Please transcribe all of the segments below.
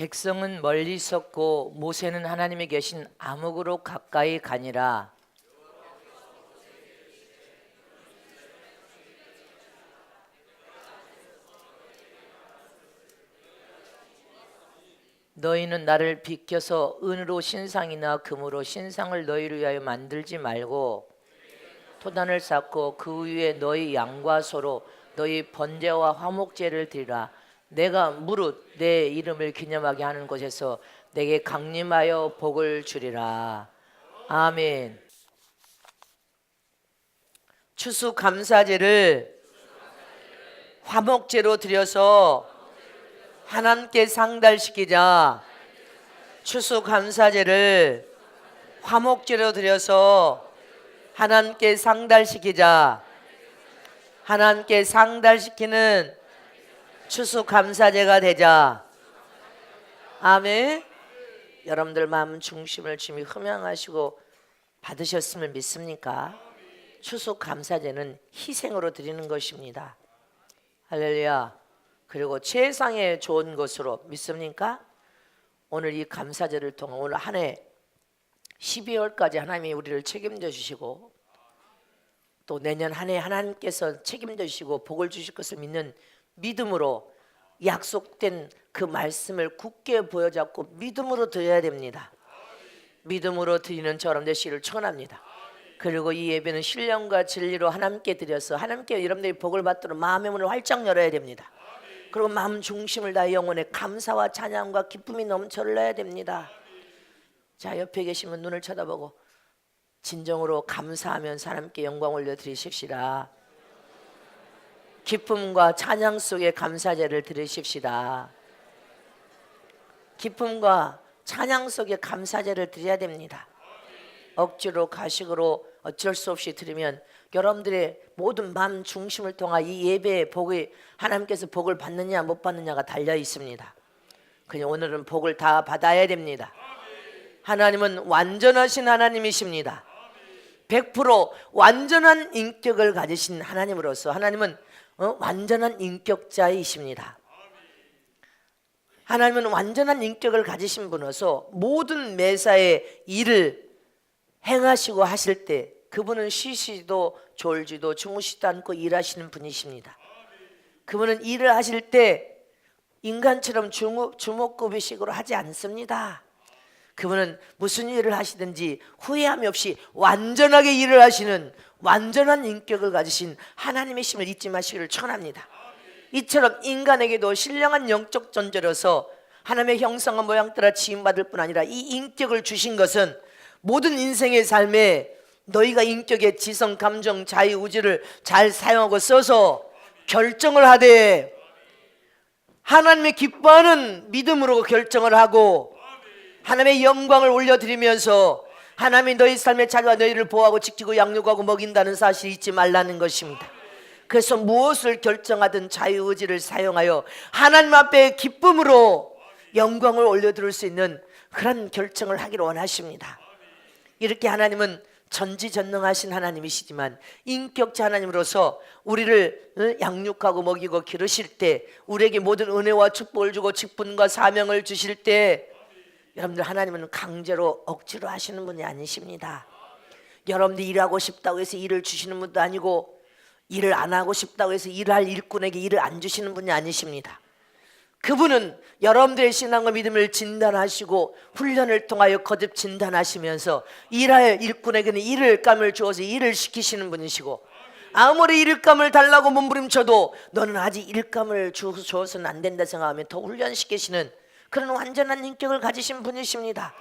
백성은 멀리 있었고 모세는 하나님이 계신 암흑으로 가까이 가니라. 너희는 나를 비켜서 은으로 신상이나 금으로 신상을 너희를 위하여 만들지 말고 토단을 쌓고 그 위에 너희 양과 소로 너희 번제와 화목제를 드리라. 내가 무릇 내 이름을 기념하게 하는 곳에서 내게 강림하여 복을 주리라. 아멘. 추수감사제를 화목제로 드려서 하나님께 상달시키자. 추수감사제를 화목제로 드려서 하나님께 상달시키자. 하나님께 상달시키는 추수감사제가 되자. 아멘. 여러분들 마음 중심을 주님이 흠양하시고 받으셨음을 믿습니까? 추수감사제는 희생으로 드리는 것입니다. 할렐루야. 그리고 최상의 좋은 것으로 믿습니까? 오늘 이 감사제를 통해 오늘 한 해 12월까지 하나님이 우리를 책임져 주시고 또 내년 한 해 하나님께서 책임져 주시고 복을 주실 것을 믿는 믿음으로 약속된 그 말씀을 굳게 보여잡고 믿음으로 드려야 됩니다. 믿음으로 드리는 저런 되시기를 축원합니다. 그리고 이 예배는 신령과 진리로 하나님께 드려서 하나님께 여러분들이 복을 받도록 마음의 문을 활짝 열어야 됩니다. 그리고 마음 중심을 다해 영혼에 감사와 찬양과 기쁨이 넘쳐 흘러야 됩니다. 자, 옆에 계시면 눈을 쳐다보고 진정으로 감사하면서 하나님께 영광 올려드리십시다. 기쁨과 찬양 속에 감사제를 드리십시다. 기쁨과 찬양 속에 감사제를 드려야 됩니다. 억지로 가식으로 어쩔 수 없이 드리면 여러분들의 모든 마음 중심을 통한 이 예배의 복이 하나님께서 복을 받느냐 못 받느냐가 달려 있습니다. 그냥 오늘은 복을 다 받아야 됩니다. 하나님은 완전하신 하나님이십니다. 100% 완전한 인격을 가지신 하나님으로서 하나님은 완전한 인격자이십니다. 하나님은 완전한 인격을 가지신 분으로서 모든 매사의 일을 행하시고 하실 때 그분은 쉬시도 졸지도 주무시지도 않고 일하시는 분이십니다. 그분은 일을 하실 때 인간처럼 주목구비식으로 하지 않습니다. 그분은 무슨 일을 하시든지 후회함이 없이 완전하게 일을 하시는 완전한 인격을 가지신 하나님이심을 잊지 마시기를 축원합니다. 이처럼 인간에게도 신령한 영적 존재로서 하나님의 형상과 모양 따라 지음받을 뿐 아니라 이 인격을 주신 것은 모든 인생의 삶에 너희가 인격의 지성, 감정, 자유, 의지를 잘 사용하고 써서 결정을 하되 하나님의 기뻐하는 믿음으로 결정을 하고 하나님의 영광을 올려드리면서 하나님이 너희 삶의 자녀와 너희를 보호하고 지키고 양육하고 먹인다는 사실을 잊지 말라는 것입니다. 그래서 무엇을 결정하든 자유의지를 사용하여 하나님 앞에 기쁨으로 영광을 올려드릴 수 있는 그런 결정을 하기를 원하십니다. 이렇게 하나님은 전지전능하신 하나님이시지만 인격자 하나님으로서 우리를 양육하고 먹이고 기르실 때 우리에게 모든 은혜와 축복을 주고 직분과 사명을 주실 때 여러분들 하나님은 강제로 억지로 하시는 분이 아니십니다. 여러분들이 일하고 싶다고 해서 일을 주시는 분도 아니고 일을 안 하고 싶다고 해서 일할 일꾼에게 일을 안 주시는 분이 아니십니다. 그분은 여러분들의 신앙과 믿음을 진단하시고 훈련을 통하여 거듭 진단하시면서 일할 일꾼에게는 일감을 주어서 일을 시키시는 분이시고 아무리 일감을 달라고 몸부림쳐도 너는 아직 일감을 주어서는 안 된다 생각하면 더 훈련시키시는 그런 완전한 인격을 가지신 분이십니다.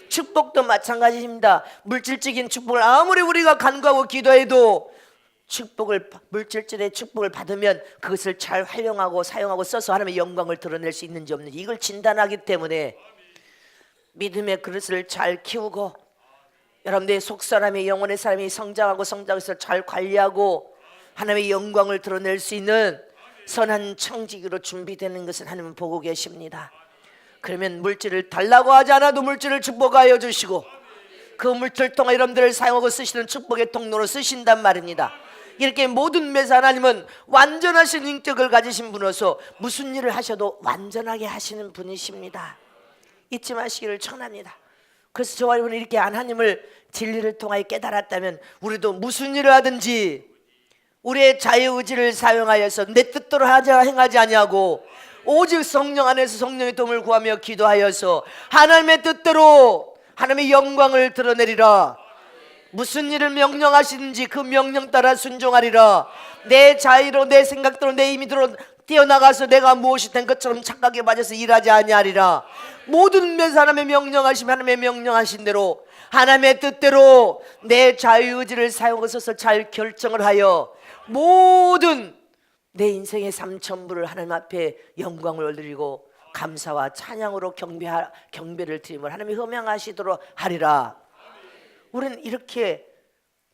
축복도 마찬가지입니다. 물질적인 축복을 아무리 우리가 간구하고 기도해도 물질적인 축복을 받으면 그것을 잘 활용하고 사용하고 써서 하나님의 영광을 드러낼 수 있는지 없는지 이걸 진단하기 때문에 믿음의 그릇을 잘 키우고 여러분들의 속사람이 영혼의 사람이 성장해서 잘 관리하고 하나님의 영광을 드러낼 수 있는 선한 청지기로 준비되는 것을 하나님은 보고 계십니다. 그러면 물질을 달라고 하지 않아도 물질을 축복하여 주시고 그 물질을 통해 여러분들을 사용하고 쓰시는 축복의 통로로 쓰신단 말입니다. 이렇게 모든 매사 하나님은 완전하신 인격을 가지신 분으로서 무슨 일을 하셔도 완전하게 하시는 분이십니다. 잊지 마시기를 청합니다. 그래서 저와 여러분이 이렇게 하나님을 진리를 통하여 깨달았다면 우리도 무슨 일을 하든지 우리의 자유의지를 사용하여서 내 뜻대로 행하지 아니하고 오직 성령 안에서 성령의 도움을 구하며 기도하여서 하나님의 뜻대로 하나님의 영광을 드러내리라. 무슨 일을 명령하시는지 그 명령 따라 순종하리라. 내 자유로 내 생각대로 내 임의대로 뛰어나가서 내가 무엇이 된 것처럼 착각에 빠져서 일하지 아니하리라. 모든 사람의 명령하심 하나님의 명령하신 대로 하나님의 뜻대로 내 자유의지를 사용해서 잘 결정을 하여 모든 내 인생의 삶 전부를 하나님 앞에 영광을 올리고 감사와 찬양으로 경배를 드림을 하나님이 흠양하시도록 하리라. 우리는 이렇게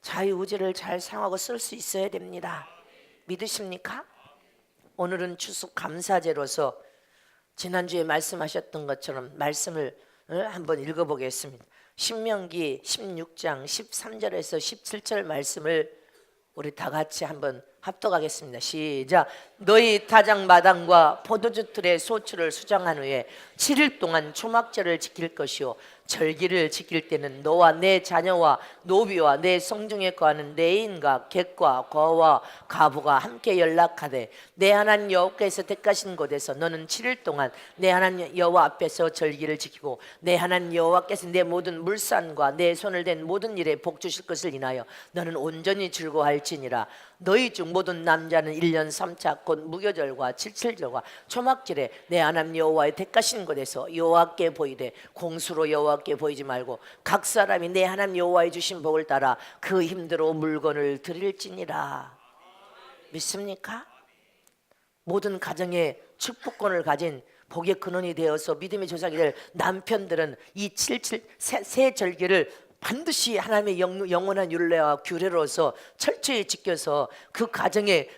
자유의지를 잘 사용하고 쓸 수 있어야 됩니다. 믿으십니까? 오늘은 추수감사제로서 지난주에 말씀하셨던 것처럼 말씀을 한번 읽어보겠습니다. 신명기 16장 13절에서 17절 말씀을 우리 다 같이 한번 합독하겠습니다. 시작. 너희 타작마당과 포도주 틀의 소출을 수정한 후에 7일 동안 초막절을 지킬 것이요 절기를 지킬 때는 너와 내 자녀와 노비와 내 성중에 거하는 내 인과 객과 거와 가부가 함께 연락하되 내 하나님 여호와께서 택하신 곳에서 너는 7일 동안 내 하나님 여호와 앞에서 절기를 지키고 내 하나님 여호와께서 내 모든 물산과 내 손을 댄 모든 일에 복 주실 것을 인하여 너는 온전히 즐거워할지니라. 너희 중 모든 남자는 1년 3차 곧 무교절과 칠칠절과 초막절에 내 하나님 여호와의 택하신 곳에서 여호와께 보이되 공수로 여호와께 보이지 말고 각 사람이 내 하나님 여호와의 주신 복을 따라 그 힘대로 물건을 드릴지니라. 믿습니까? 모든 가정에 축복권을 가진 복의 근원이 되어서 믿음의 조상이 될 남편들은 이 세 절기를 반드시 하나님의 영원한 율례와 규례로서 철저히 지켜서 그 가정에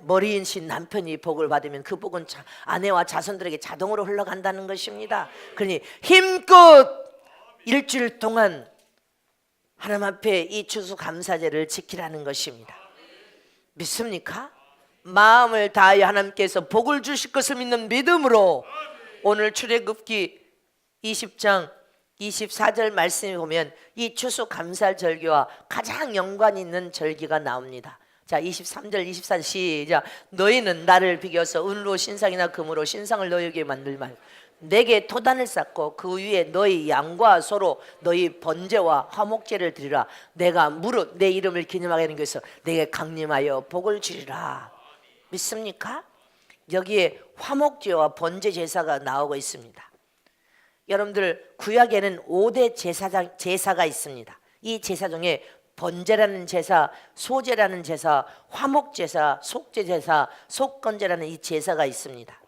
머리인신 남편이 복을 받으면 그 복은 아내와 자손들에게 자동으로 흘러간다는 것입니다. 그러니 힘껏 일주일 동안 하나님 앞에 이 추수감사제를 지키라는 것입니다. 믿습니까? 마음을 다하여 하나님께서 복을 주실 것을 믿는 믿음으로 오늘 출애굽기 20장 24절 말씀에 보면 이 추수감사절기와 가장 연관이 있는 절기가 나옵니다. 자, 23절 24절 시작. 너희는 나를 비교서 은으로 신상이나 금으로 신상을 너희에게 만들 말고 내게 토단을 쌓고 그 위에 너희 양과 소로 너희 번제와 화목제를 드리라. 내가 무릇 내 이름을 기념하게 하는 것에서 내게 강림하여 복을 주리라. 믿습니까? 여기에 화목제와 번제 제사가 나오고 있습니다. 여러분들 구약에는 5대 제사가 있습니다. 이 제사 중에 번제라는 제사, 소제라는 제사, 화목제사, 속죄제사, 속건제라는 이 제사가 있습니다.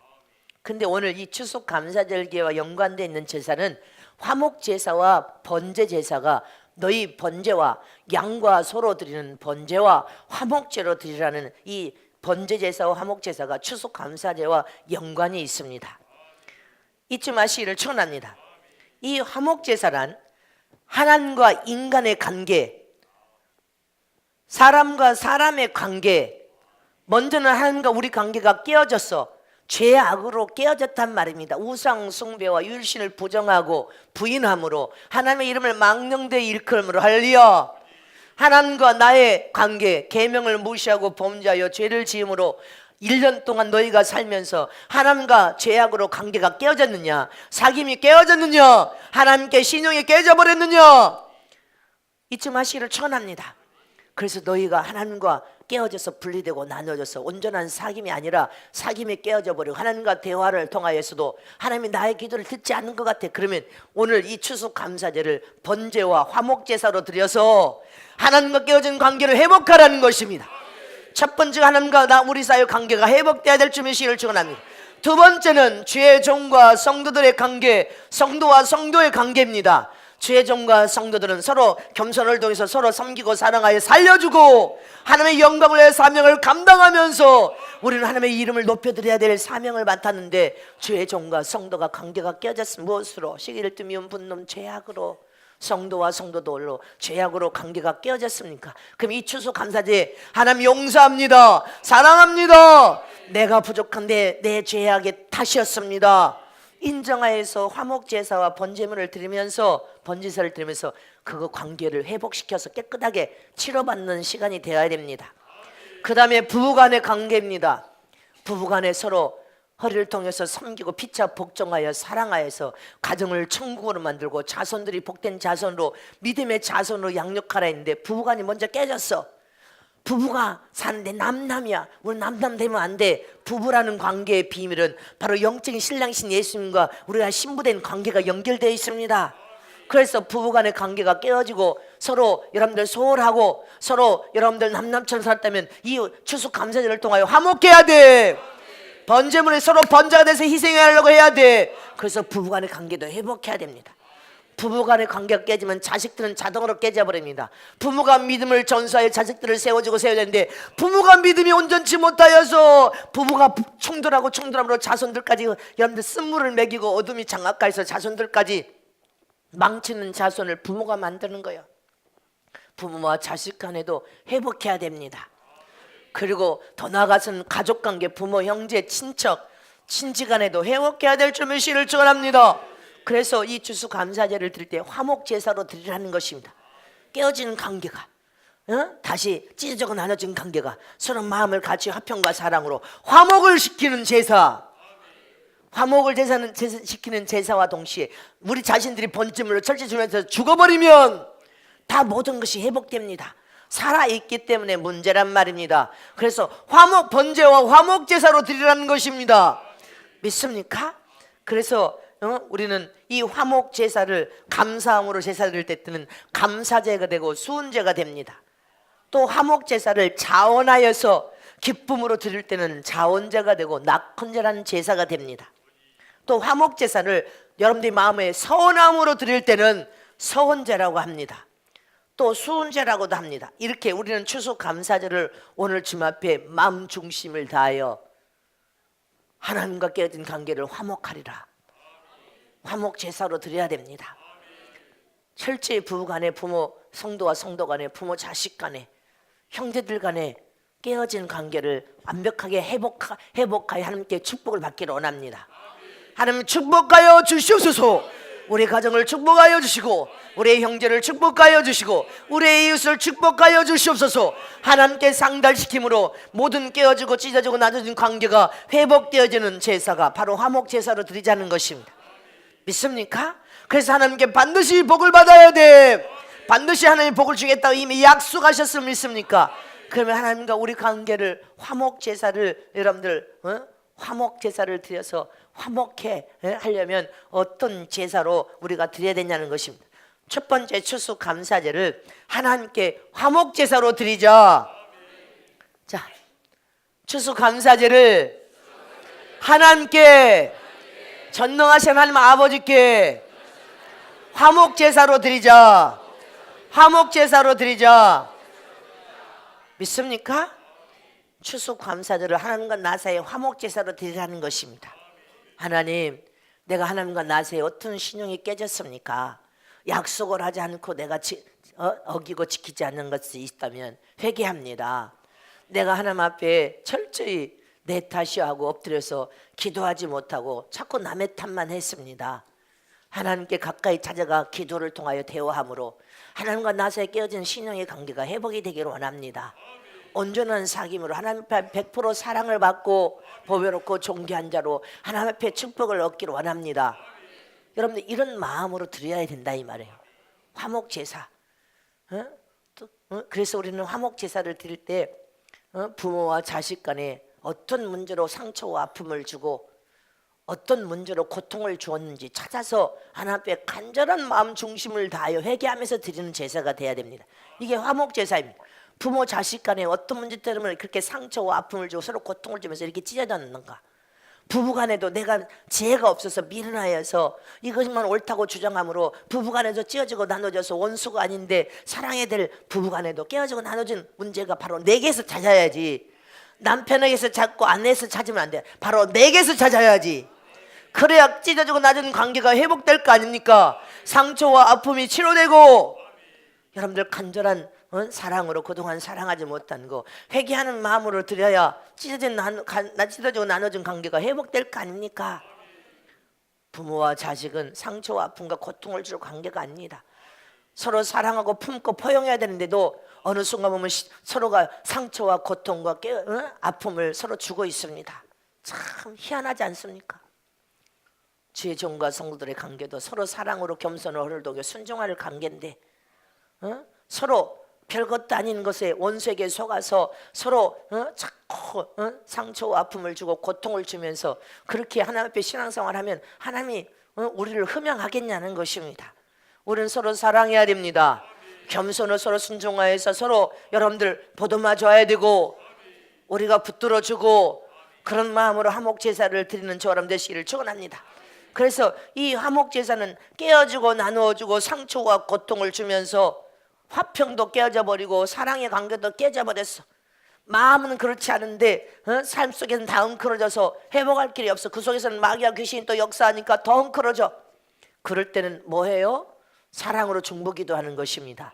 근데 오늘 이 추수감사절기와 연관되어 있는 제사는 화목제사와 번제제사가 너희 번제와 양과 소로 드리는 번제와 화목제로 드리라는 이 번제제사와 화목제사가 추수감사제와 연관이 있습니다. 잊지 마시기를 축원합니다. 이 화목제사란 하나님과 인간의 관계, 사람과 사람의 관계, 먼저는 하나님과 우리 관계가 깨어졌어. 죄악으로 깨어졌단 말입니다. 우상 숭배와 율신을 부정하고 부인함으로 하나님의 이름을 망령되이 일컬음으로 할렐루야. 하나님과 나의 관계, 계명을 무시하고 범죄하여 죄를 지음으로 1년 동안 너희가 살면서 하나님과 죄악으로 관계가 깨어졌느냐, 사귐이 깨어졌느냐, 하나님께 신용이 깨져버렸느냐, 잊지 마시기를 축원합니다. 그래서 너희가 하나님과 깨어져서 분리되고 나눠져서 온전한 사귐이 아니라 사귐이 깨어져 버리고 하나님과 대화를 통하여서도 하나님이 나의 기도를 듣지 않는 것 같아. 그러면 오늘 이 추수감사제를 번제와 화목제사로 드려서 하나님과 깨어진 관계를 회복하라는 것입니다. 첫 번째가 하나님과 우리 사이의 관계가 회복돼야 될 줄 믿으시기를 축원합니다. 두 번째는 주의 종과 성도들의 관계, 성도와 성도의 관계입니다. 주의 종과 성도들은 서로 겸손을 통해서 서로 섬기고 사랑하여 살려주고 하나님의 영광을 위해 사명을 감당하면서 우리는 하나님의 이름을 높여드려야 될 사명을 맡았는데 주의 종과 성도가 관계가 깨어졌으면 무엇으로? 시기를 뜨미운 분놈 죄악으로. 성도와 성도들로 죄악으로 관계가 깨어졌습니까? 그럼 이 추수감사제 하나님 용서합니다, 사랑합니다, 내가 부족한데 내 죄악의 탓이었습니다, 인정하여서 화목제사와 번제물을 드리면서 번제사를 드리면서 그거 관계를 회복시켜서 깨끗하게 치료받는 시간이 되어야 됩니다. 그 다음에 부부간의 관계입니다. 부부간에 서로 허리를 통해서 섬기고 피차 복종하여 사랑하여서 가정을 천국으로 만들고 자손들이 복된 자손으로 믿음의 자손으로 양육하라 했는데 부부간이 먼저 깨졌어. 부부가 사는데 남남이야. 우리 남남 되면 안 돼. 부부라는 관계의 비밀은 바로 영적인 신랑신 예수님과 우리가 신부된 관계가 연결되어 있습니다. 그래서 부부간의 관계가 깨어지고 서로 여러분들 소홀하고 서로 여러분들 남남처럼 살았다면 이 추수감사절을 통하여 화목해야 돼. 번제물에 서로 번자가 돼서 희생하려고 해야 돼. 그래서 부부간의 관계도 회복해야 됩니다. 부부간의 관계가 깨지면 자식들은 자동으로 깨져버립니다. 부모가 믿음을 전수하여 자식들을 세워주고 세워야 되는데 부모가 믿음이 온전치 못하여서 부부가 충돌함으로 자손들까지 여러분들 쓴물을 먹이고 어둠이 장악하여서 자손들까지 망치는 자손을 부모가 만드는 거예요. 부모와 자식 간에도 회복해야 됩니다. 그리고 더 나아가서는 가족관계, 부모, 형제, 친척, 친지간에도 회복해야 될 줄 메시를 축원합니다. 그래서 이 추수감사제를 드릴 때 화목제사로 드리라는 것입니다. 깨어진 관계가 다시 찢어지고 나눠진 관계가 서로 마음을 같이 화평과 사랑으로 화목을 시키는 제사. 화목을 시키는 제사와 동시에 우리 자신들이 번제물로 철저히 주면서 죽어버리면 다 모든 것이 회복됩니다. 살아있기 때문에 문제란 말입니다. 그래서 화목 번제와 화목 제사로 드리라는 것입니다. 믿습니까? 그래서 우리는 이 화목 제사를 감사함으로 제사 드릴 때 뜨는 감사제가 되고 수은제가 됩니다. 또 화목 제사를 자원하여서 기쁨으로 드릴 때는 자원제가 되고 낙헌제라는 제사가 됩니다. 또 화목 제사를 여러분들이 마음에 서운함으로 드릴 때는 서원제라고 합니다. 또 수은제라고도 합니다. 이렇게 우리는 추수감사제를 오늘 주님 앞에 마음 중심을 다하여 하나님과 깨어진 관계를 화목하리라. 화목 제사로 드려야 됩니다. 철저히 부부 간에, 부모 성도와 성도 간에, 부모 자식 간에, 형제들 간에 깨어진 관계를 완벽하게 회복하여 하나님께 축복을 받기를 원합니다. 하나님 축복하여 주시옵소서. 우리 가정을 축복하여 주시고 우리의 형제를 축복하여 주시고 우리의 이웃을 축복하여 주시옵소서. 하나님께 상달시킴으로 모든 깨어지고 찢어지고 나눠진 관계가 회복되어지는 제사가 바로 화목 제사로 드리자는 것입니다. 믿습니까? 그래서 하나님께 반드시 복을 받아야 돼. 반드시 하나님 복을 주겠다고 이미 약속하셨음을 믿습니까? 그러면 하나님과 우리 관계를 화목 제사를 여러분들 화목 제사를 드려서 화목해 하려면 어떤 제사로 우리가 드려야 되냐는 것입니다. 첫 번째 추수감사제를 하나님께 화목 제사로 드리자. 자, 추수감사제를 하나님께 전능하신 하나님 아버지께 화목 제사로 드리자. 화목 제사로 드리자. 믿습니까? 추수감사제를 하나님과 나 사이에 화목 제사로 드리라는 것입니다. 하나님, 내가 하나님과 나 사이에 어떤 신용이 깨졌습니까? 약속을 하지 않고 내가 어기고 지키지 않는 것이 있다면 회개합니다. 내가 하나님 앞에 철저히 내 탓이하고 엎드려서 기도하지 못하고 자꾸 남의 탓만 했습니다. 하나님께 가까이 찾아가 기도를 통하여 대화함으로 하나님과 나 사이에 깨어진 신용의 관계가 회복이 되기를 원합니다. 온전한 사귐으로 하나님 앞에 100% 사랑을 받고 보배롭고 존귀한 자로 하나님 앞에 축복을 얻기를 원합니다. 여러분들 이런 마음으로 드려야 된다 이 말이에요. 화목 제사. 그래서 우리는 화목 제사를 드릴 때 부모와 자식 간에 어떤 문제로 상처와 아픔을 주고 어떤 문제로 고통을 주었는지 찾아서 하나님 앞에 간절한 마음 중심을 다하여 회개하면서 드리는 제사가 돼야 됩니다. 이게 화목 제사입니다. 부모 자식 간에 어떤 문제 때문에 그렇게 상처와 아픔을 주고 서로 고통을 주면서 이렇게 찢어졌는가? 부부간에도 내가 지혜가 없어서 미련하여서 이것만 옳다고 주장함으로 부부간에도 찢어지고 나눠져서 원수가 아닌데 사랑해야 될 부부간에도 깨어지고 나눠진 문제가 바로 내게서 찾아야지. 남편에게서 찾고 아내에서 찾으면 안 돼. 바로 내게서 찾아야지. 그래야 찢어지고 나눠진 관계가 회복될 거 아닙니까? 상처와 아픔이 치료되고 여러분들 간절한 사랑으로 그동안 사랑하지 못한 거 회개하는 마음으로 드려야 찢어지고 나눠진 관계가 회복될 거 아닙니까? 부모와 자식은 상처와 아픔과 고통을 줄 관계가 아닙니다. 서로 사랑하고 품고 포용해야 되는데도 어느 순간 보면 서로가 상처와 고통과 아픔을 서로 주고 있습니다. 참 희한하지 않습니까? 주의 종과 성도들의 관계도 서로 사랑으로 겸손을 허물독여 순종할 관계인데 서로 별것도 아닌 것에 원수에게 속아서 서로 자꾸 상처와 아픔을 주고 고통을 주면서 그렇게 하나님 앞에 신앙생활하면 하나님이 우리를 흠양하겠냐는 것입니다. 우리는 서로 사랑해야 됩니다. 겸손을 서로 순종하여서 서로 여러분들 보듬어 줘야 되고 우리가 붙들어주고 그런 마음으로 화목제사를 드리는 저람 되시기를 축원합니다. 그래서 이 화목제사는 깨어주고 나누어주고 상처와 고통을 주면서 화평도 깨어져 버리고 사랑의 관계도 깨져버렸어. 마음은 그렇지 않은데 삶 속에는 다 엉클어져서 회복할 길이 없어. 그 속에서는 마귀와 귀신이 또 역사하니까 더 엉클어져. 그럴 때는 뭐해요? 사랑으로 중보기도하는 것입니다.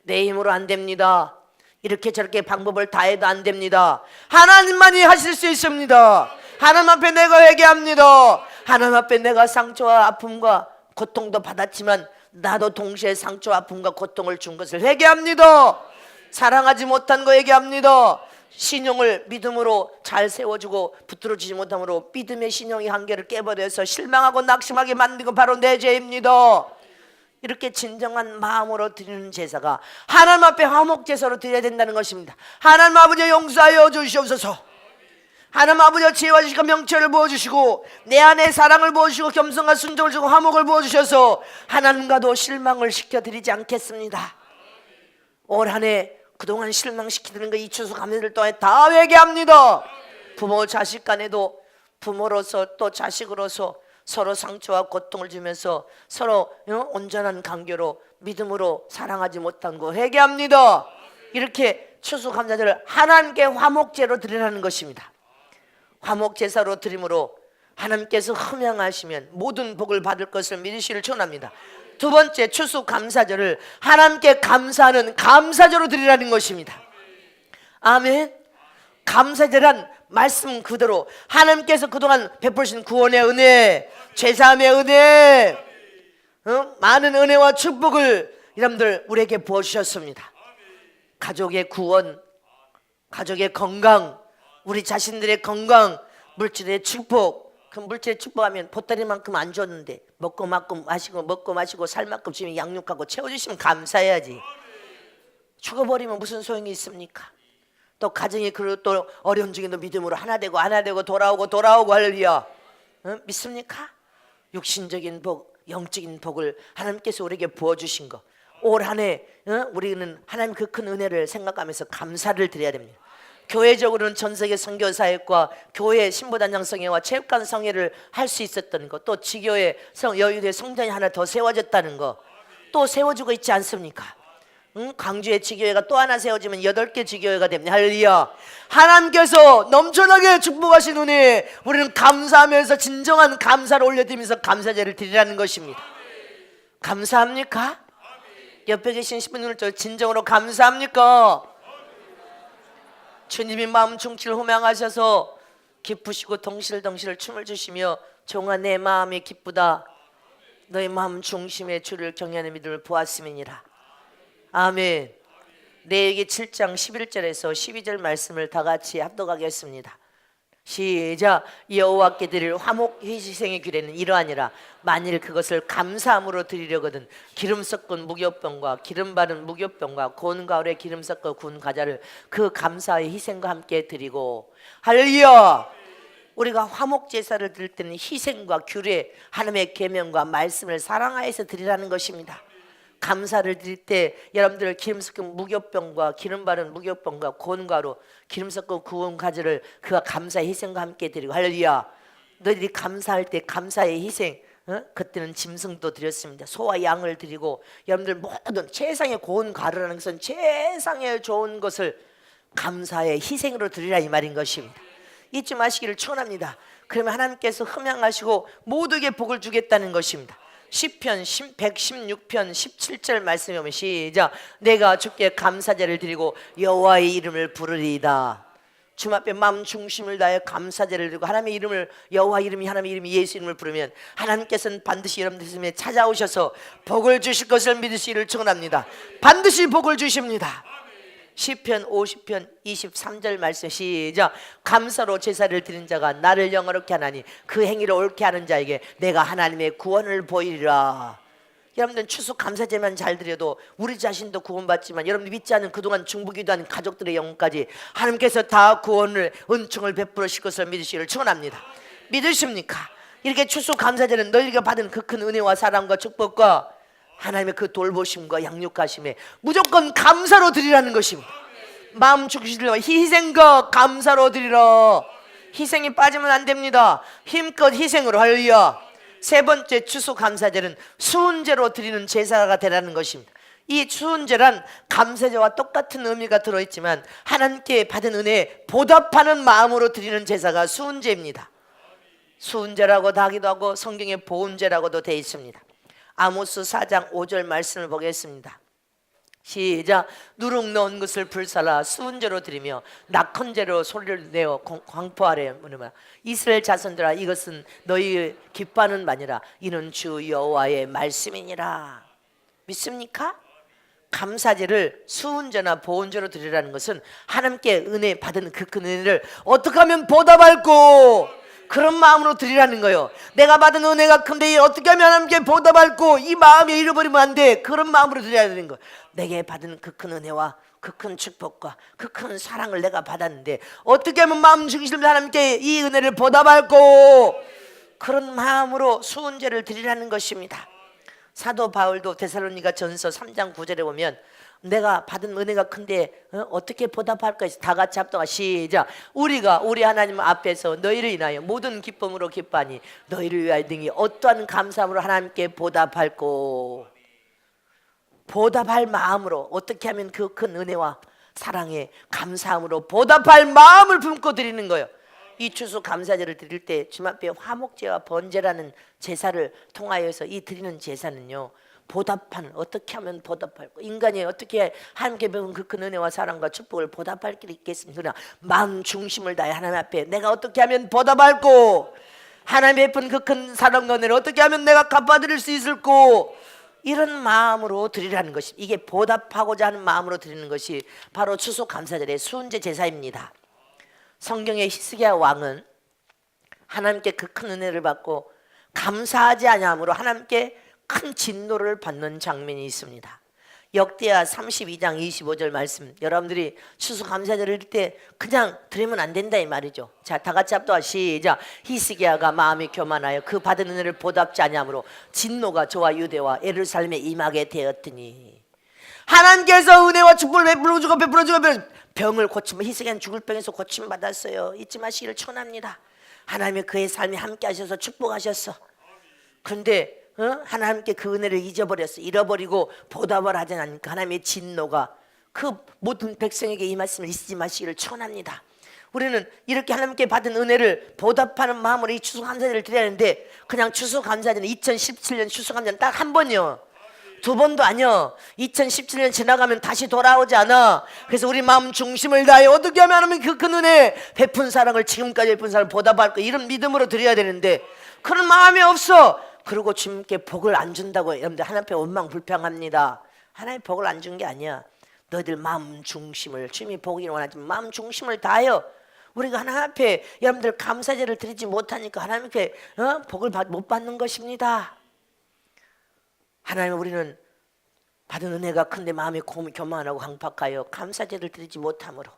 내 힘으로 안 됩니다. 이렇게 저렇게 방법을 다해도 안 됩니다. 하나님만이 하실 수 있습니다. 하나님 앞에 내가 회개합니다. 하나님 앞에 내가 상처와 아픔과 고통도 받았지만 나도 동시에 상처와 아픔과 고통을 준 것을 회개합니다. 사랑하지 못한 거 회개합니다. 신용을 믿음으로 잘 세워주고 붙들어주지 못함으로 믿음의 신용의 한계를 깨버려서 실망하고 낙심하게 만든 건 바로 내 죄입니다. 이렇게 진정한 마음으로 드리는 제사가 하나님 앞에 화목제사로 드려야 된다는 것입니다. 하나님 아버지 용서하여 주시옵소서. 하나님 아버지 지혜와 지식과 명철을 부어주시고 내 안에 사랑을 부어주시고 겸손과 순종을 주고 화목을 부어주셔서 하나님과도 실망을 시켜드리지 않겠습니다. 올 한 해 그동안 실망시키는 거 이 추수 감사절 동안에 다 회개합니다. 부모 자식 간에도 부모로서 또 자식으로서 서로 상처와 고통을 주면서 서로 온전한 관계로 믿음으로 사랑하지 못한 거 회개합니다. 이렇게 추수감사절을 하나님께 화목제로 드리라는 것입니다. 화목제사로 드림으로 하나님께서 흠양하시면 모든 복을 받을 것을 믿으시기를 축원합니다. 두 번째 추수감사절을 하나님께 감사하는 감사제로 드리라는 것입니다. 아멘. 감사제란 말씀 그대로 하나님께서 그동안 베푸신 구원의 은혜, 죄사함의 은혜, 많은 은혜와 축복을 여러분들 우리에게 부어주셨습니다. 가족의 구원, 가족의 건강, 우리 자신들의 건강, 물질의 축복. 그 물질의 축복하면 보따리만큼 안 줬는데 먹고 마시고 먹고 마시고 살 만큼 주면 양육하고 채워주시면 감사해야지. 죽어버리면 무슨 소용이 있습니까? 또 가정이 그리고 또 어려운 중에도 믿음으로 하나 되고 돌아오고 할렐루야. 믿습니까? 육신적인 복, 영적인 복을 하나님께서 우리에게 부어주신 거 올 한 해 우리는 하나님 그 큰 은혜를 생각하면서 감사를 드려야 됩니다. 교회적으로는 전세계 선교사역과 교회 신부단장 성회와 체육관 성회를 할 수 있었던 것, 또 지교회 여의도에 성전이 하나 더 세워졌다는 거 또 세워주고 있지 않습니까? 광주의 지교회가 또 하나 세워지면 8개 지교회가 됩니다. 할렐루야. 하나님께서 넘쳐나게 축복하신 은혜 우리는 감사하면서 진정한 감사를 올려드리면서 감사제를 드리라는 것입니다. 감사합니까? 옆에 계신 10분을 진정으로 감사합니까? 주님이 마음 중치를 호명하셔서 기쁘시고 덩실덩실 춤을 주시며 종아 내 마음이 기쁘다 너의 마음 중심에 주를 경외하는 믿음을 보았음이니라. 아멘. 레위기 7장 11절에서 12절 말씀을 다 같이 합독하겠습니다. 시작. 여호와께 드릴 화목 희생의 규례는 이러하니라. 만일 그것을 감사함으로 드리려거든 기름 섞은 무교병과 기름 바른 무교병과 고운 가을에 기름 섞어 구운 과자를 그 감사의 희생과 함께 드리고. 할렐루야. 우리가 화목 제사를 드릴 때는 희생과 규례, 하나님의 계명과 말씀을 사랑하여서 드리라는 것입니다. 감사를 드릴 때 여러분들 기름 섞은 무교병과 기름 바른 무교병과 고운 가루 기름 섞은 구운 과자를 그 감사의 희생과 함께 드리고. 할렐루야. 너희들이 감사할 때 감사의 희생, 그때는 짐승도 드렸습니다. 소와 양을 드리고 여러분들 모든 최상의 고운 가루라는 것은 최상의 좋은 것을 감사의 희생으로 드리라 이 말인 것입니다. 잊지 마시기를 축원합니다. 그러면 하나님께서 흠양하시고 모두에게 복을 주겠다는 것입니다. 시편 116편 17절 말씀에 보면 시작. 내가 주께 감사제를 드리고 여호와의 이름을 부르리이다. 주님 앞에 마음 중심을 다해 감사제를 드리고 하나님의 이름을, 여호와 이름이, 하나님의 이름이, 예수 이름을 부르면 하나님께서는 반드시 여러분들 삶에 찾아오셔서 복을 주실 것을 믿으시기를 축원합니다. 반드시 복을 주십니다. 시편 50편 23절 말씀 시작. 감사로 제사를 드린 자가 나를 영화롭게 하나니 그 행위를 옳게 하는 자에게 내가 하나님의 구원을 보이리라. 여러분들 추수 감사제만 잘 드려도 우리 자신도 구원받지만 여러분들 믿지 않은 그동안 중보기도한 가족들의 영혼까지 하나님께서 다 구원을, 은총을 베풀으실 것을 믿으시기를 축원합니다. 믿으십니까? 이렇게 추수 감사제는 너희가 받은 그 큰 은혜와 사랑과 축복과 하나님의 그 돌보심과 양육하심에 무조건 감사로 드리라는 것입니다. 마음 죽이시려 희생과 감사로 드리라. 희생이 빠지면 안 됩니다. 힘껏 희생으로. 할렐루야. 세 번째 추수 감사제는 수은제로 드리는 제사가 되라는 것입니다. 이 수은제란 감사제와 똑같은 의미가 들어있지만 하나님께 받은 은혜에 보답하는 마음으로 드리는 제사가 수은제입니다. 수은제라고도 하기도 하고 성경에 보은제라고도 되어 있습니다. 아모스 4장 5절 말씀을 보겠습니다. 시작. 누룩 넣은 것을 불살라 수은제로 드리며 낙헌제로 소리를 내어 광포하래. 이스라엘 자손들아, 이것은 너희 기뻐하는 바니라. 이는 주 여호와의 말씀이니라. 믿습니까? 감사제를 수은제나 보은제로 드리라는 것은 하나님께 은혜 받은 그 큰 은혜를 어떻게 하면 보답할고 그런 마음으로 드리라는 거예요. 내가 받은 은혜가 큰데 어떻게 하면 하나님께 보답할고 이 마음에 잃어버리면 안 돼. 그런 마음으로 드려야 되는 거예요. 내게 받은 그 큰 은혜와 그 큰 축복과 그 큰 사랑을 내가 받았는데 어떻게 하면 마음 중심으로 하나님께 이 은혜를 보답할고 그런 마음으로 수은제를 드리라는 것입니다. 사도 바울도 데살로니가 전서 3장 9절에 보면 내가 받은 은혜가 큰데 어떻게 보답할까 해서 다 같이 합동하 시작. 우리가 우리 하나님 앞에서 너희를 인하여 모든 기쁨으로 기뻐하니 너희를 위하여 등이 어떠한 감사함으로 하나님께 보답할고. 보답할 마음으로 어떻게 하면 그 큰 은혜와 사랑에 감사함으로 보답할 마음을 품고 드리는 거예요. 이 추수 감사제를 드릴 때 주님 앞에 화목제와 번제라는 제사를 통하여서 이 드리는 제사는요, 보답하는, 어떻게 하면 보답할까? 인간이 어떻게 하나님께 배운 그 큰 은혜와 사랑과 축복을 보답할 길이 있겠습니까? 그러나 마음 중심을 다해 하나님 앞에 내가 어떻게 하면 보답할고, 하나님의 베푼 그 큰 사랑과 은혜를 어떻게 하면 내가 갚아드릴 수 있을고, 이런 마음으로 드리라는 것이, 이게 보답하고자 하는 마음으로 드리는 것이 바로 추수 감사절의 수은제 제사입니다. 성경의 히스기야 왕은 하나님께 그 큰 은혜를 받고 감사하지 아니함으로 하나님께 큰 진노를 받는 장면이 있습니다. 역대하 32장 25절 말씀, 여러분들이 추수감사절을 드릴 때 그냥 드리면 안 된다 이 말이죠. 자, 다 같이 합동하 시작. 히스기야가 마음이 교만하여 그 받은 은혜를 보답지 아니함으로 진노가 저와 유대와 예루살렘에 임하게 되었더니, 하나님께서 은혜와 축복을 베풀어주고 병을 고치면, 히스기야는 죽을 병에서 고침 받았어요. 잊지 마시기를 축원합니다. 하나님이 그의 삶에 함께 하셔서 축복하셨어. 그런데 하나님께 그 은혜를 잃어버리고 보답을 하지 않으니까 하나님의 진노가 그 모든 백성에게 이 말씀을 잊지 마시기를 축원합니다. 우리는 이렇게 하나님께 받은 은혜를 보답하는 마음으로 이 추수감사제를 드려야 하는데, 그냥 추수감사제는 2017년 추수감사제는 딱 한 번이요, 두 번도 아니요. 2017년 지나가면 다시 돌아오지 않아. 그래서 우리 마음 중심을 다해 어떻게 하면 하나님 그 큰 은혜 베푼 사랑을, 지금까지 베푼 사랑을 보답할 거, 이런 믿음으로 드려야 되는데 그런 마음이 없어. 그리고 주님께 복을 안 준다고 여러분들 하나님 앞에 원망불평합니다. 하나님 복을 안 준 게 아니야. 너희들 마음 중심을, 주님이 복을 원하지만 마음 중심을 다하여, 우리가 하나님 앞에 여러분들 감사제를 드리지 못하니까 하나님께 복을 못 받는 것입니다. 하나님, 우리는 받은 은혜가 큰데 마음이 교만하고 강팍하여 감사제를 드리지 못함으로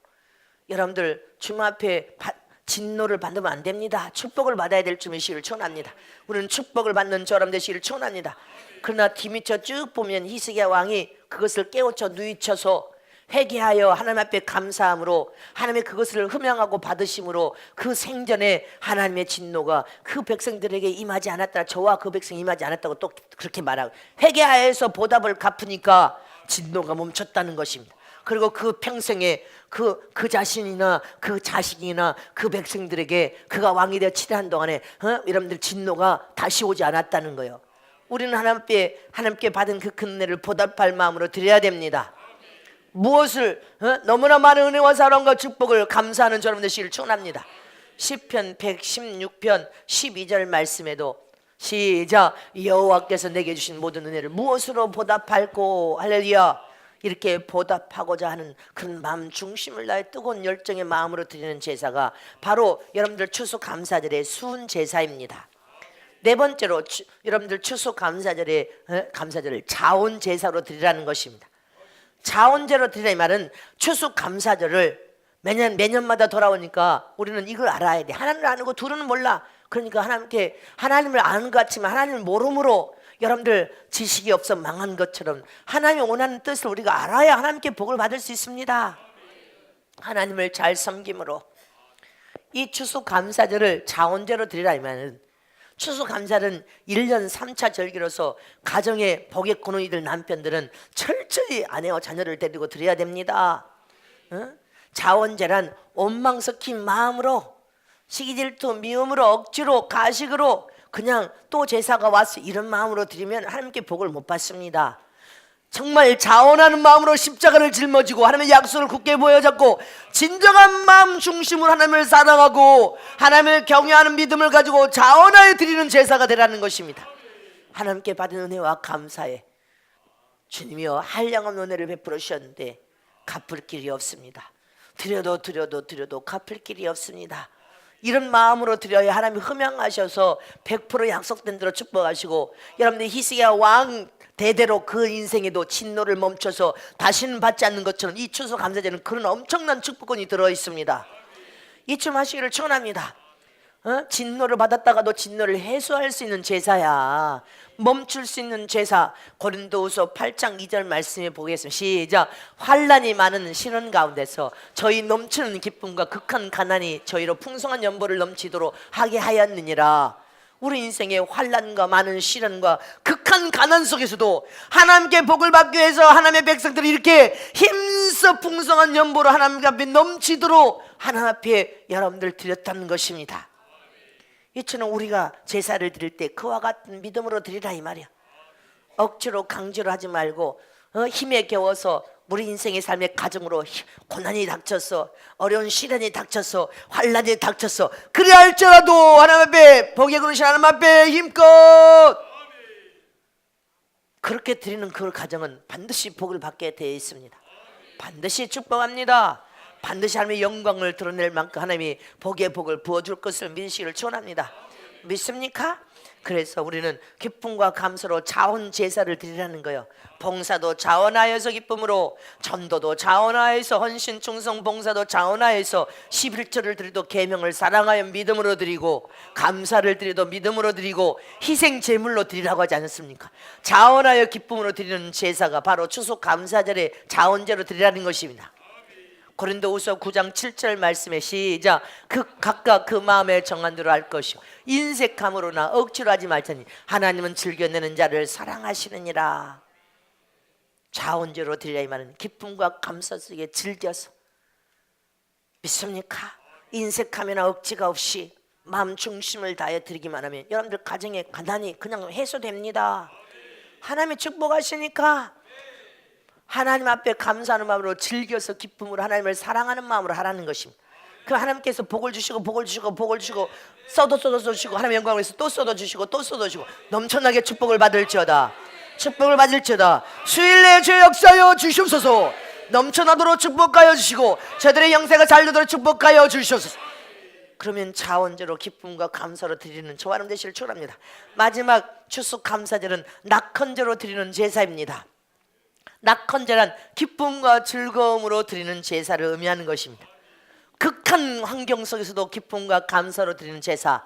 여러분들 주님 앞에 진노를 받으면 안 됩니다. 축복을 받아야 될 줄이시기를 축원합니다. 우리는 축복을 받는 저람 되시기를 축원합니다. 그러나 뒤미쳐 쭉 보면 히스기야 왕이 그것을 깨우쳐 누이쳐서 회개하여 하나님 앞에 감사함으로 하나님의 그것을 흠양하고 받으심으로 그 생전에 하나님의 진노가 그 백성들에게 임하지 않았다, 저와 그 백성이 임하지 않았다고 또 그렇게 말하고, 회개하여서 보답을 갚으니까 진노가 멈췄다는 것입니다. 그리고 그 평생에 그 자신이나 그 자식이나 그 백성들에게 그가 왕이 되어 치료한 동안에 여러분들 진노가 다시 오지 않았다는 거예요. 우리는 하나님께 받은 그 큰 은혜를 보답할 마음으로 드려야 됩니다. 무엇을 너무나 많은 은혜와 사랑과 축복을 감사하는 저러분 되시기를 축원합니다. 시편 116편 12절 말씀에도 시작, 여호와께서 내게 주신 모든 은혜를 무엇으로 보답할꼬. 할렐루야. 이렇게 보답하고자 하는 그런 마음 중심을 다해 뜨거운 열정의 마음으로 드리는 제사가 바로 여러분들 추수감사절의 수훈 제사입니다. 네 번째로 여러분들 추수감사절의 감사절을 자원 제사로 드리라는 것입니다. 자원제로 드리라는 말은 추수감사절을 매년마다 돌아오니까 우리는 이걸 알아야 돼. 하나님을 아는 거 둘은 몰라. 그러니까 하나님을 아는 것 같지만 하나님을 모름으로 여러분들 지식이 없어 망한 것처럼 하나님이 원하는 뜻을 우리가 알아야 하나님께 복을 받을 수 있습니다. 하나님을 잘 섬김으로 이 추수감사절을 자원제로 드리라면, 추수감사는 1년 3차 절기로서 가정의 복의 근원이 될 남편들은 철저히 아내와 자녀를 데리고 드려야 됩니다. 자원제란 원망 섞인 마음으로, 시기질투, 미움으로, 억지로, 가식으로 그냥 또 제사가 왔어 이런 마음으로 드리면 하나님께 복을 못 받습니다. 정말 자원하는 마음으로 십자가를 짊어지고 하나님의 약속을 굳게 보여잡고 진정한 마음 중심으로 하나님을 사랑하고 하나님을 경외하는 믿음을 가지고 자원하여 드리는 제사가 되라는 것입니다. 하나님께 받은 은혜와 감사에 주님이여 한량없는 은혜를 베풀어 주셨는데 갚을 길이 없습니다. 드려도 갚을 길이 없습니다. 이런 마음으로 드려야 하나님이 흠양하셔서 100% 약속된 대로 축복하시고 여러분들 히스기야 왕 대대로 그 인생에도 진노를 멈춰서 다시는 받지 않는 것처럼 이 추수감사제는 그런 엄청난 축복권이 들어있습니다. 이춤하시기를 축원합니다. 진노를 받았다가도 진노를 해소할 수 있는 제사야. 멈출 수 있는 제사. 고린도후서 8장 2절 말씀에 보겠습니다. 시작. 환난이 많은 시련 가운데서 저희 넘치는 기쁨과 극한 가난이 저희로 풍성한 연보를 넘치도록 하게 하였느니라. 우리 인생의 환난과 많은 시련과 극한 가난 속에서도 하나님께 복을 받기 위해서 하나님의 백성들이 이렇게 힘써 풍성한 연보로 하나님 앞에 넘치도록 하나님 앞에 여러분들 드렸다는 것입니다. 이처럼 우리가 제사를 드릴 때 그와 같은 믿음으로 드리라 이 말이야. 억지로 강제로 하지 말고 힘에 겨워서 우리 인생의 삶의 가정으로 고난이 닥쳤어, 어려운 시련이 닥쳤어, 환난이 닥쳤어, 그래 할지라도 하나님 앞에 복의 그릇이 하나님 앞에 힘껏 그렇게 드리는 그 가정은 반드시 복을 받게 되어 있습니다. 반드시 축복합니다. 반드시 하나님의 영광을 드러낼 만큼 하나님이 복의 복을 부어줄 것을 믿으시기를 축원합니다. 믿습니까? 그래서 우리는 기쁨과 감사로 자원 제사를 드리라는 거예요. 봉사도 자원하여서 기쁨으로, 전도도 자원하여서, 헌신 충성 봉사도 자원하여서, 11조를 드리도 계명을 사랑하여 믿음으로 드리고, 감사를 드리도 믿음으로 드리고, 희생 제물로 드리라고 하지 않았습니까? 자원하여 기쁨으로 드리는 제사가 바로 추수감사절에 자원제로 드리라는 것입니다. 고린도후서 9장 7절 말씀에 시작. 각각 그 마음에 정한 대로 할 것이요 인색함으로나 억지로 하지 말자니 하나님은 즐겨내는 자를 사랑하시느니라. 자원제로 드리라 이 말은 기쁨과 감사 속에 즐겨서, 믿습니까? 인색함이나 억지가 없이 마음 중심을 다해 드리기만 하면 여러분들 가정의 가난이 그냥 해소됩니다. 하나님이 축복하시니까 하나님 앞에 감사하는 마음으로 즐겨서 기쁨으로 하나님을 사랑하는 마음으로 하라는 것입니다. 그 하나님께서 복을 주시고 쏟아 주시고 하나님의 영광을 위해서 또 쏟아 주시고 또 쏟아 주시고 넘쳐나게 축복을 받을지어다. 축복을 받을지어다. 수일 내에 주의 역사여 주시옵소서. 넘쳐나도록 축복하여 주시고 저들의 영세가 잘되도록 축복하여 주시옵소서. 그러면 자원제로 기쁨과 감사로 드리는 저와 여러분 되시기를 축원합니다. 마지막 추수감사절은 낙헌제로 드리는 제사입니다. 낙헌제란 기쁨과 즐거움으로 드리는 제사를 의미하는 것입니다. 극한 환경 속에서도 기쁨과 감사로 드리는 제사,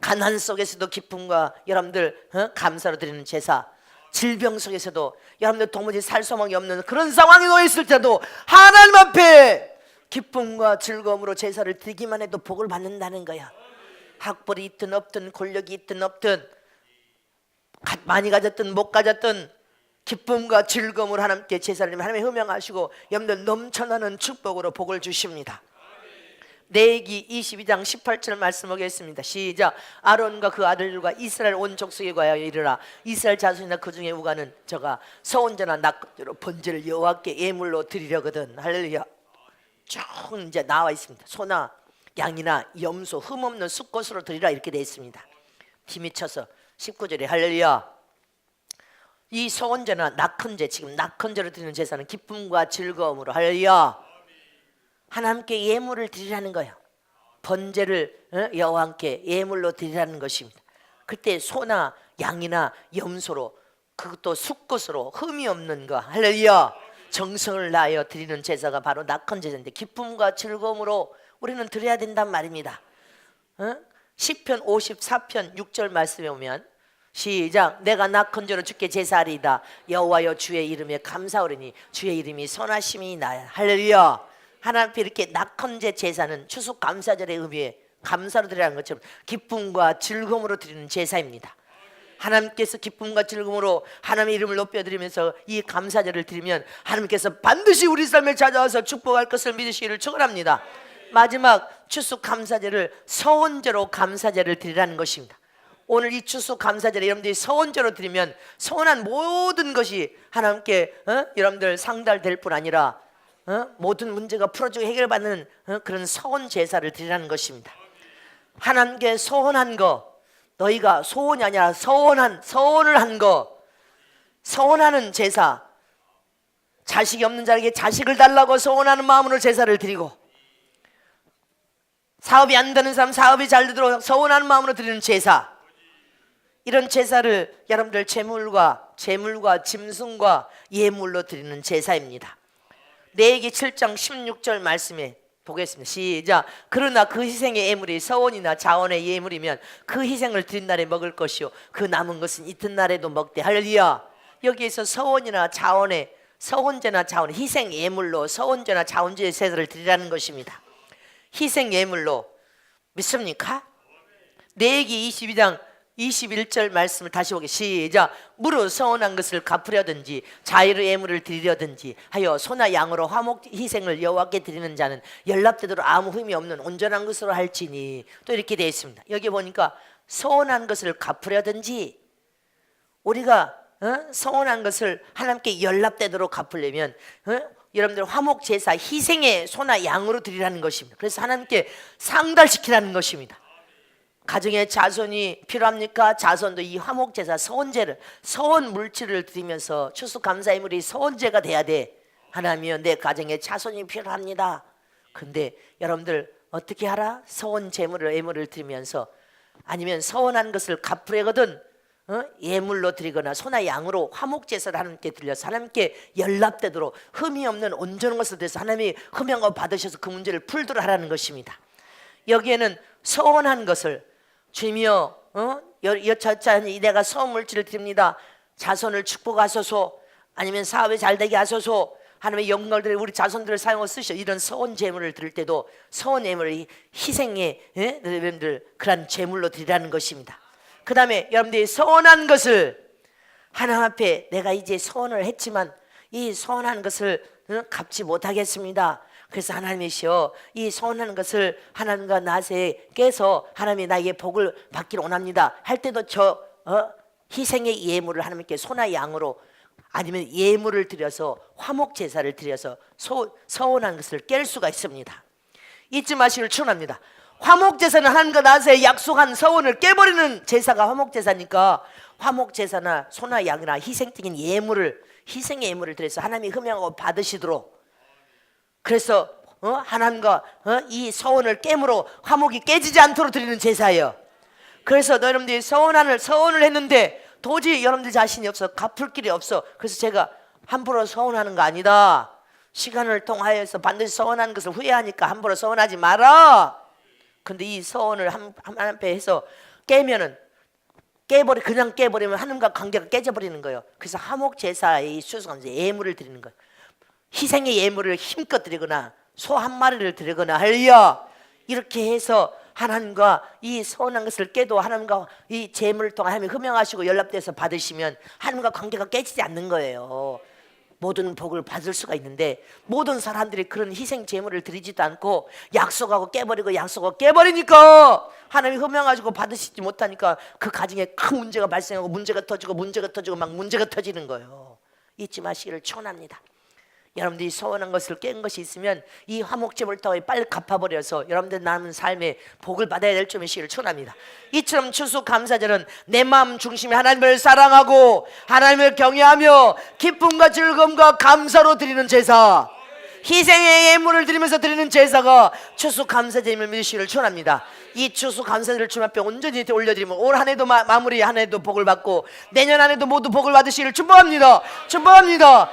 가난 속에서도 기쁨과 여러분들 감사로 드리는 제사, 질병 속에서도 여러분들 도무지 살 소망이 없는 그런 상황에 놓여 있을 때도 하나님 앞에 기쁨과 즐거움으로 제사를 드리기만 해도 복을 받는다는 거야. 학벌이 있든 없든, 권력이 있든 없든, 많이 가졌든 못 가졌든 기쁨과 즐거움으로 하나님께 제사를 드리면 하나님이 흠양하시고 여러분들 넘쳐나는 축복으로 복을 주십니다. 레위기 22장 18절 말씀 보겠습니다. 시작. 아론과 그 아들들과 이스라엘 온 족속에 관하여 이르라. 이스라엘 자손이나 그 중에 우가는 저가 서원제나 낙급대로 번제를 여호와께 예물로 드리려거든. 할렐루야. 쭉 이제 나와 있습니다. 소나 양이나 염소 흠없는 숫것으로 드리라 이렇게 되어 있습니다. 힘이 쳐서 19절에 할렐루야. 이 서원제나 낙헌제, 지금 낙헌제로 드리는 제사는 기쁨과 즐거움으로 할렐루야 하나님께 예물을 드리라는 거예요. 번제를 여호와께 예물로 드리라는 것입니다. 그때 소나 양이나 염소로, 그것도 숫것으로 흠이 없는 거 할렐루야 정성을 다하여 드리는 제사가 바로 낙헌제사인데 기쁨과 즐거움으로 우리는 드려야 된단 말입니다. 시편 54편 6절 말씀에 오면 시작. 내가 낙헌제로 주께 제사하리이다. 여호와여 주의 이름에 감사하리니 주의 이름이 선하심이 나야. 할렐루야. 하나님 앞에 이렇게 낙헌제 제사는 추수감사절의 의미에 감사로 드리라는 것처럼 기쁨과 즐거움으로 드리는 제사입니다. 하나님께서 기쁨과 즐거움으로 하나님의 이름을 높여드리면서 이 감사제를 드리면 하나님께서 반드시 우리 삶에 찾아와서 축복할 것을 믿으시기를 축원합니다. 마지막 추수감사제를 서원제로 감사제를 드리라는 것입니다. 오늘 이 추수감사제를 여러분들이 서원제로 드리면 서원한 모든 것이 하나님께 여러분들 상달될 뿐 아니라 모든 문제가 풀어지고 해결받는 그런 서원 제사를 드리라는 것입니다. 하나님께 서원한 거, 너희가 소원이 아니라 서원을 한 거, 서원하는 제사. 자식이 없는 자에게 자식을 달라고 서원하는 마음으로 제사를 드리고, 사업이 안 되는 사람 사업이 잘 되도록 서원하는 마음으로 드리는 제사. 이런 제사를 여러분들 재물과 짐승과 예물로 드리는 제사입니다. 레위기 7장 16절 말씀에 보겠습니다. 시작. 그러나 그 희생의 예물이 서원이나 자원의 예물이면 그 희생을 드린 날에 먹을 것이요 그 남은 것은 이튿날에도 먹되. 할렐루야. 여기에서 서원이나 자원의 서원제나 자원, 희생 예물로 서원제나 자원제의 제사를 드리라는 것입니다. 희생 예물로 믿습니까? 레위기 22장 21절 말씀을 다시 보게. 시작. 무릇 서원한 것을 갚으려든지 자의로 예물을 드리려든지 하여 소나 양으로 화목 희생을 여호와께 드리는 자는 연락되도록 아무 흠이 없는 온전한 것으로 할지니. 또 이렇게 되어 있습니다. 여기 보니까 서원한 것을 갚으려든지, 우리가 서원한 것을 하나님께 연락되도록 갚으려면 여러분들 화목 제사 희생의 소나 양으로 드리라는 것입니다. 그래서 하나님께 상달시키라는 것입니다. 가정에 자손이 필요합니까? 자손도 이 화목제사 서원제를, 서원 물질을 드리면서 추수감사의물이 서원제가 돼야 돼. 하나님이여 내 가정에 자손이 필요합니다. 근데 여러분들 어떻게 하라? 서원 제물을 예물을 드리면서, 아니면 서원한 것을 갚으려거든 예물로 드리거나 소나 양으로 화목제사를 하나님께 드려서 하나님께 연락되도록 흠이 없는 온전한 것을 드려서 하나님이 흠양을 받으셔서 그 문제를 풀도록 하라는 것입니다. 여기에는 서원한 것을 주님이여 여차하니 내가 서원 물질을 드립니다. 자손을 축복하소서, 아니면 사업이 잘되게 하소서, 하나님의 영광을 우리 자손들을 사용해 쓰셔. 이런 서원 제물을 드릴 때도 서원 예물을 희생의 여러분들 그런 제물로 드리라는 것입니다. 그 다음에 여러분들이 서원한 것을 하나님 앞에 내가 이제 서원을 했지만 이 서원한 것을 갚지 못하겠습니다. 그래서 하나님이시여 이 서원하는 것을 하나님과 나에 깨서 하나님이 나에게 복을 받기를 원합니다 할 때도 저 희생의 예물을 하나님께 소나 양으로 아니면 예물을 드려서 화목 제사를 드려서 서원한 것을 깰 수가 있습니다. 잊지 마시기를 축원합니다. 화목 제사는 하나님과 나에 약속한 서원을 깨버리는 제사가 화목 제사니까, 화목 제사나 소나 양이나 희생적인 예물을, 희생의 예물을 드려서 하나님이 흠양하고 받으시도록. 그래서 하나님과 이 서원을 깨므로 화목이 깨지지 않도록 드리는 제사예요. 그래서 여러분들이 서원을 했는데 도저히 여러분들 자신이 없어, 갚을 길이 없어. 그래서 제가 함부로 서원하는 거 아니다. 시간을 통하여서 반드시 서원하는 것을 후회하니까 함부로 서원하지 마라. 근데 이 서원을 하나님 앞에 해서 깨면은 그냥 깨버리면 하나님과 관계가 깨져버리는 거예요. 그래서 화목 제사의 수수감사 예물을 드리는 거예요. 희생의 예물을 힘껏 드리거나 소 한 마리를 드리거나 할렐루야, 이렇게 해서 하나님과 이 서운한 것을 깨도 하나님과 이 제물을 통해 하나님이 흠양하시고 연락돼서 받으시면 하나님과 관계가 깨지지 않는 거예요. 모든 복을 받을 수가 있는데 모든 사람들이 그런 희생 제물을 드리지도 않고 약속하고 깨버리고 약속하고 깨버리니까 하나님이 흠명가지고 받으시지 못하니까 그 가정에 큰 문제가 발생하고 문제가 터지고 막 문제가 터지는 거예요. 잊지 마시기를 축원합니다. 여러분들이 소원한 것을 깬 것이 있으면 이 화목제물터에 빨리 갚아버려서 여러분들 남은 삶에 복을 받아야 될 점이시기를 축원합니다. 이처럼 추수감사절은 내 마음 중심에 하나님을 사랑하고 하나님을 경외하며 기쁨과 즐거움과 감사로 드리는 제사, 희생의 예물을 드리면서 드리는 제사가 추수감사제임을 믿으시기를 축원합니다. 이 추수감사제를 주님 앞에 온전히 올려드리면 올 한 해도 마무리 한 해도 복을 받고 내년 한 해도 모두 복을 받으시기를 축복합니다. 축복합니다.